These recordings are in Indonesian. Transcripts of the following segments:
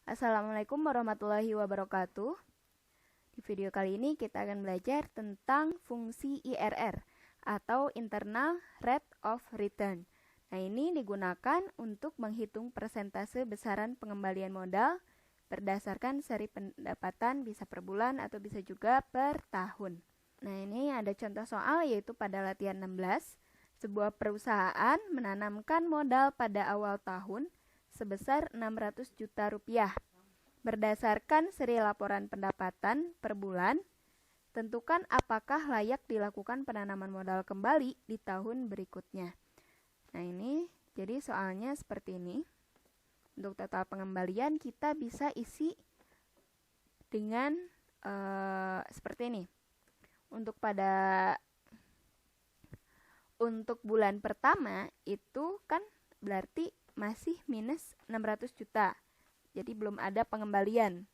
Assalamualaikum warahmatullahi wabarakatuh. Di video kali ini kita akan belajar tentang fungsi IRR atau Internal Rate of Return. Nah, ini digunakan untuk menghitung persentase besaran pengembalian modal berdasarkan seri pendapatan, bisa per bulan atau bisa juga per tahun. Nah, ini ada contoh soal yaitu pada latihan 16. Sebuah perusahaan menanamkan modal pada awal tahun sebesar 600 juta rupiah. Berdasarkan seri laporan pendapatan per bulan, tentukan apakah layak dilakukan penanaman modal kembali di tahun berikutnya. Nah, ini jadi soalnya seperti ini. Untuk total pengembalian kita bisa isi dengan seperti ini. Untuk bulan pertama itu kan berarti masih minus 600 juta. Jadi belum ada pengembalian.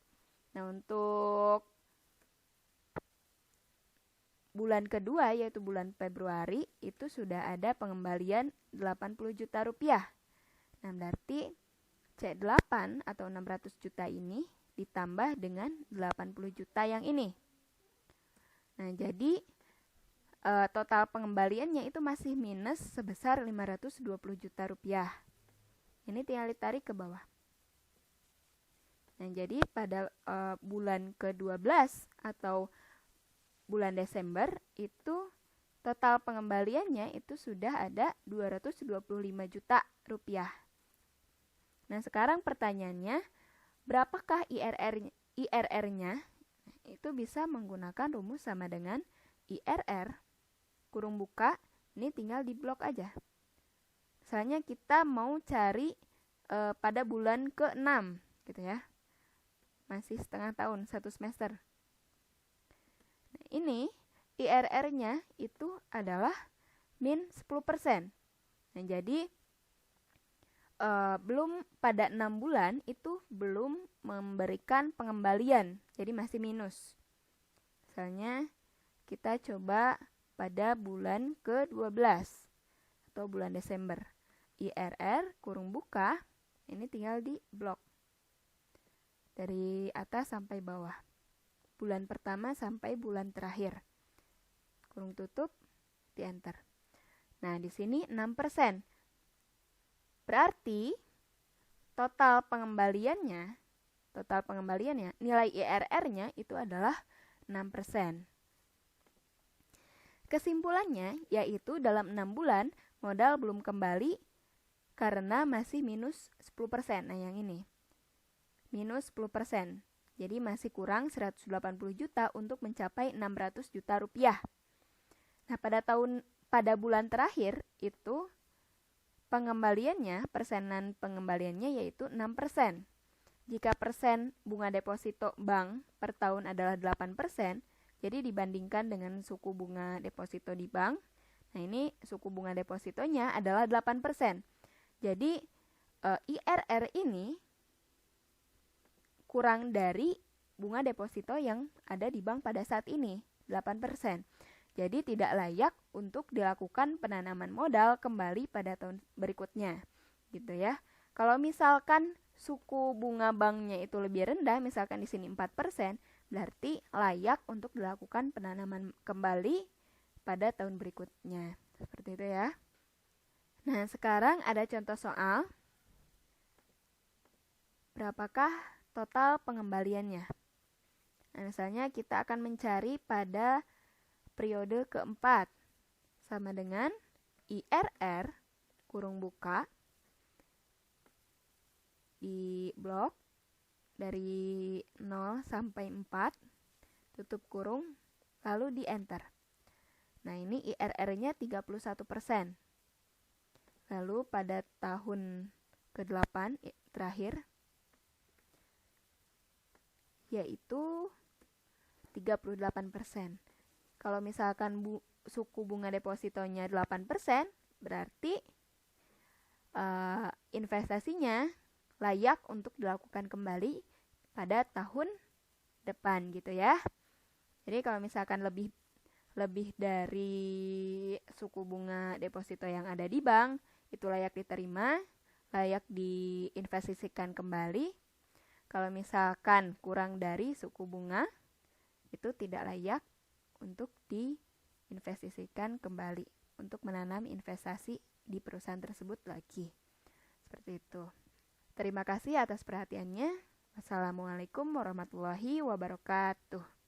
Nah, untuk bulan kedua yaitu bulan Februari itu sudah ada pengembalian 80 juta rupiah. Nah, berarti C8 atau 600 juta ini ditambah dengan 80 juta yang ini. Nah, jadi total pengembaliannya itu masih minus sebesar 520 juta rupiah. Ini tinggal ditarik ke bawah. Nah, jadi pada bulan ke-12 atau bulan Desember itu total pengembaliannya itu sudah ada 225 juta rupiah. Nah, sekarang pertanyaannya, berapakah IRR-nya? Itu bisa menggunakan rumus sama dengan IRR kurung buka, ini tinggal diblok aja. Misalnya kita mau cari pada bulan ke-6 gitu ya. Masih setengah tahun, 1 semester. Nah, ini IRR-nya itu adalah min 10%. Nah, jadi belum pada 6 bulan itu belum memberikan pengembalian, jadi masih minus. Misalnya kita coba pada bulan ke-12 atau bulan Desember. IRR kurung buka, ini tinggal di blok dari atas sampai bawah. Bulan pertama sampai bulan terakhir. Kurung tutup, di enter. Nah, di sini 6%. Berarti total pengembaliannya, nilai IRR-nya itu adalah 6%. Kesimpulannya yaitu dalam 6 bulan modal belum kembali karena masih minus 10%. Nah, yang ini minus 10%. Jadi masih kurang 180 juta untuk mencapai 600 juta rupiah. Nah, pada bulan terakhir itu persenan pengembaliannya yaitu 6%. Jika persen bunga deposito bank per tahun adalah 8%, jadi dibandingkan dengan suku bunga deposito di bank, nah ini suku bunga depositonya adalah 8%. Jadi IRR ini kurang dari bunga deposito yang ada di bank pada saat ini, 8%. Jadi tidak layak untuk dilakukan penanaman modal kembali pada tahun berikutnya, gitu ya. Kalau misalkan suku bunga banknya itu lebih rendah, misalkan di sini 4%, berarti layak untuk dilakukan penanaman kembali pada tahun berikutnya. Seperti itu ya. Nah, sekarang ada contoh soal. Berapakah total pengembaliannya? Nah, misalnya kita akan mencari pada periode keempat. Sama dengan IRR kurung buka di blok dari 0 sampai 4, tutup kurung, lalu di enter. Nah, ini IRR-nya 31%. Lalu pada tahun ke-8 terakhir yaitu 38%. Kalau misalkan suku bunga depositonya 8%, berarti investasinya layak untuk dilakukan kembali pada tahun depan gitu ya. Jadi kalau misalkan lebih dari suku bunga deposito yang ada di bank, itu layak diterima, layak diinvestasikan kembali. Kalau misalkan kurang dari suku bunga, itu tidak layak untuk diinvestasikan kembali, untuk menanam investasi di perusahaan tersebut lagi. Seperti itu. Terima kasih atas perhatiannya. Wassalamualaikum warahmatullahi wabarakatuh.